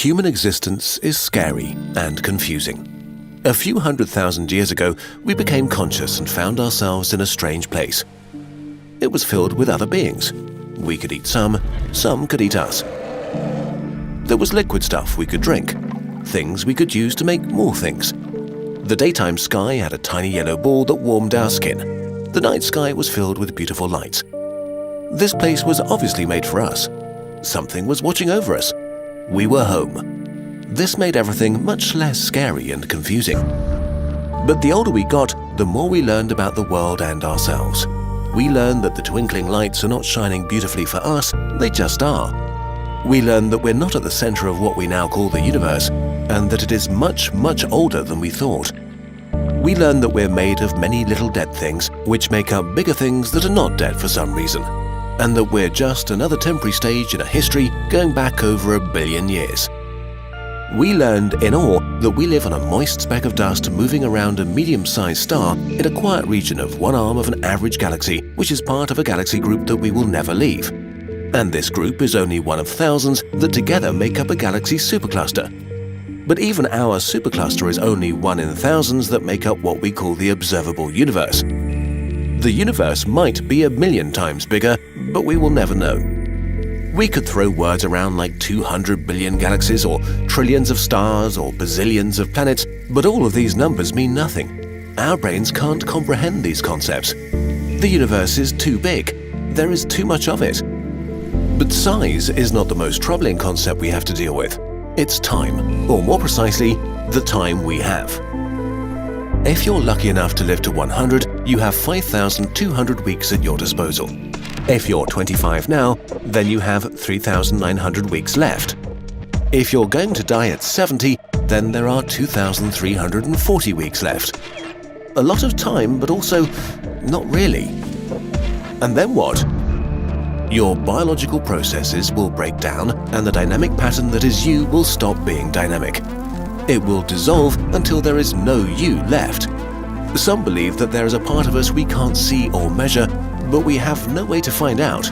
Human existence is scary and confusing. A few 100,000 years ago, we became conscious and found ourselves in a strange place. It was filled with other beings. We could eat some could eat us. There was liquid stuff we could drink, things we could use to make more things. The daytime sky had a tiny yellow ball that warmed our skin. The night sky was filled with beautiful lights. This place was obviously made for us. Something was watching over us. We were home. This made everything much less scary and confusing. But the older we got, the more we learned about the world and ourselves. We learned that the twinkling lights are not shining beautifully for us, they just are. We learned that we're not at the center of what we now call the universe, and that it is much, much older than we thought. We learned that we're made of many little dead things, which make up bigger things that are not dead for some reason, and that we're just another temporary stage in a history going back over 1 billion years. We learned, in awe, that we live on a moist speck of dust moving around a medium-sized star in a quiet region of one arm of an average galaxy, which is part of a galaxy group that we will never leave. And this group is only one of thousands that together make up a galaxy supercluster. But even our supercluster is only one in thousands that make up what we call the observable universe. The universe might be 1 million times bigger, but we will never know. We could throw words around like 200 billion galaxies or trillions of stars or bazillions of planets, but all of these numbers mean nothing. Our brains can't comprehend these concepts. The universe is too big. There is too much of it. But size is not the most troubling concept we have to deal with. It's time, or more precisely, the time we have. If you're lucky enough to live to 100, you have 5,200 weeks at your disposal. If you're 25 now, then you have 3,900 weeks left. If you're going to die at 70, then there are 2,340 weeks left. A lot of time, but also not really. And then what? Your biological processes will break down, and the dynamic pattern that is you will stop being dynamic. It will dissolve until there is no you left. Some believe that there is a part of us we can't see or measure, but we have no way to find out.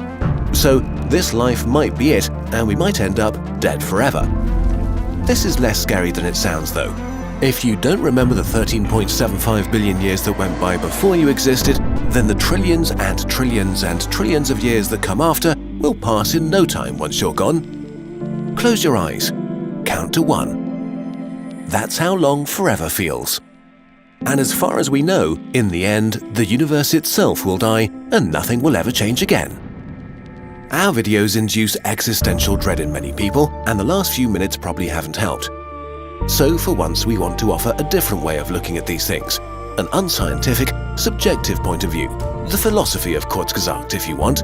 So this life might be it, and we might end up dead forever. This is less scary than it sounds, though. If you don't remember the 13.75 billion years that went by before you existed, then the trillions and trillions and trillions of years that come after will pass in no time once you're gone. Close your eyes. Count to 1. That's how long forever feels. And as far as we know, in the end, the universe itself will die and nothing will ever change again. Our videos induce existential dread in many people, and the last few minutes probably haven't helped. So for once we want to offer a different way of looking at these things, an unscientific, subjective point of view, the philosophy of Kurzgesagt if you want.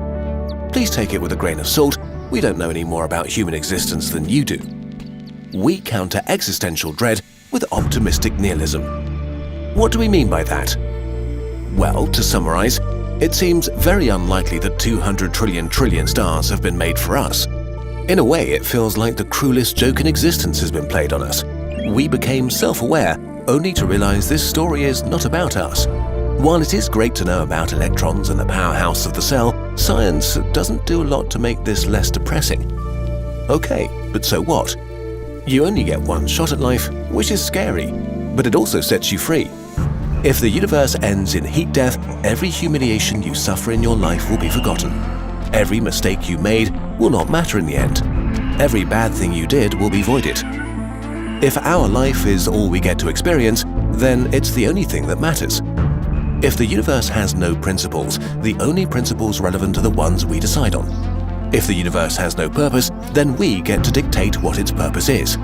Please take it with a grain of salt, we don't know any more about human existence than you do. We counter existential dread with optimistic nihilism. What do we mean by that? Well, to summarize, it seems very unlikely that 200 trillion stars have been made for us. In a way, it feels like the cruelest joke in existence has been played on us. We became self-aware only to realize this story is not about us. While it is great to know about electrons and the powerhouse of the cell, science doesn't do a lot to make this less depressing. Okay, but so what? You only get one shot at life, which is scary, but it also sets you free. If the universe ends in heat death, every humiliation you suffer in your life will be forgotten. Every mistake you made will not matter in the end. Every bad thing you did will be voided. If our life is all we get to experience, then it's the only thing that matters. If the universe has no principles, the only principles relevant are the ones we decide on. If the universe has no purpose, then we get to dictate what its purpose is.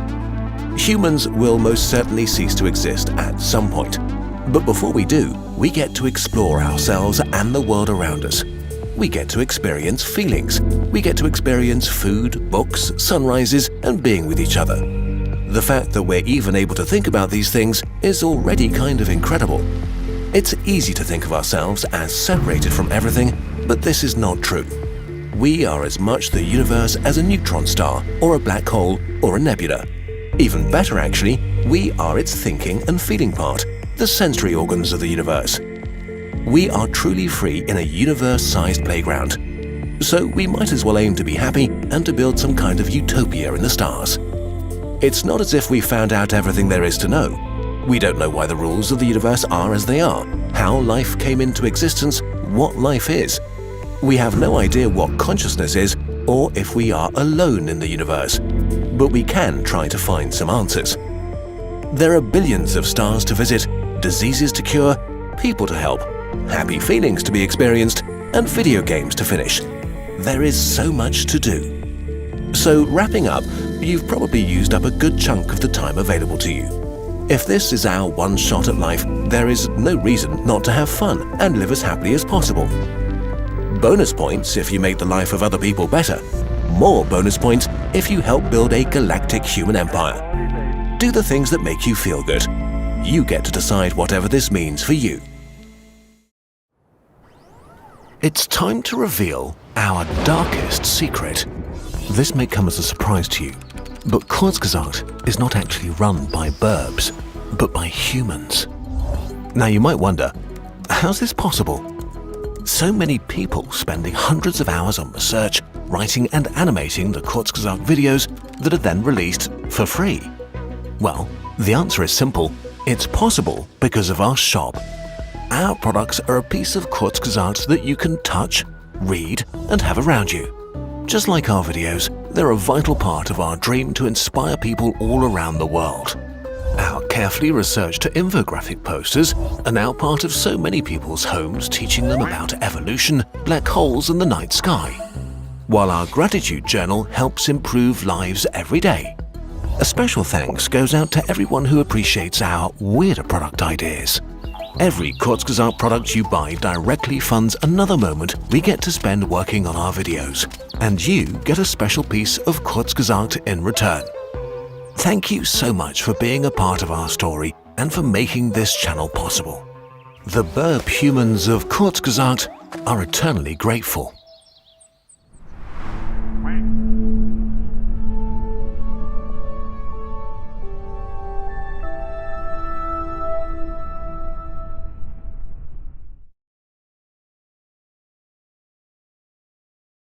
Humans will most certainly cease to exist at some point. But before we do, we get to explore ourselves and the world around us. We get to experience feelings. We get to experience food, books, sunrises, and being with each other. The fact that we're even able to think about these things is already kind of incredible. It's easy to think of ourselves as separated from everything, but this is not true. We are as much the universe as a neutron star, or a black hole, or a nebula. Even better actually, we are its thinking and feeling part, the sensory organs of the universe. We are truly free in a universe-sized playground. So we might as well aim to be happy and to build some kind of utopia in the stars. It's not as if we found out everything there is to know. We don't know why the rules of the universe are as they are, how life came into existence, what life is. We have no idea what consciousness is or if we are alone in the universe, but we can try to find some answers. There are billions of stars to visit, diseases to cure, people to help, happy feelings to be experienced, and video games to finish. There is so much to do. So wrapping up, you've probably used up a good chunk of the time available to you. If this is our one shot at life, there is no reason not to have fun and live as happily as possible. Bonus points if you make the life of other people better. More bonus points if you help build a galactic human empire. Do the things that make you feel good. You get to decide whatever this means for you. It's time to reveal our darkest secret. This may come as a surprise to you, but Kurzgesagt is not actually run by burbs, but by humans. Now you might wonder, how's this possible? So many people spending hundreds of hours on research, writing and animating the Kurzgesagt videos that are then released for free. Well, the answer is simple. It's possible because of our shop. Our products are a piece of Kurzgesagt that you can touch, read, and have around you. Just like our videos, they're a vital part of our dream to inspire people all around the world. Our carefully researched infographic posters are now part of so many people's homes, teaching them about evolution, black holes, and the night sky. While our gratitude journal helps improve lives every day. A special thanks goes out to everyone who appreciates our weirder product ideas. Every Kurzgesagt product you buy directly funds another moment we get to spend working on our videos, and you get a special piece of Kurzgesagt in return. Thank you so much for being a part of our story and for making this channel possible. The burb humans of Kurzgesagt are eternally grateful.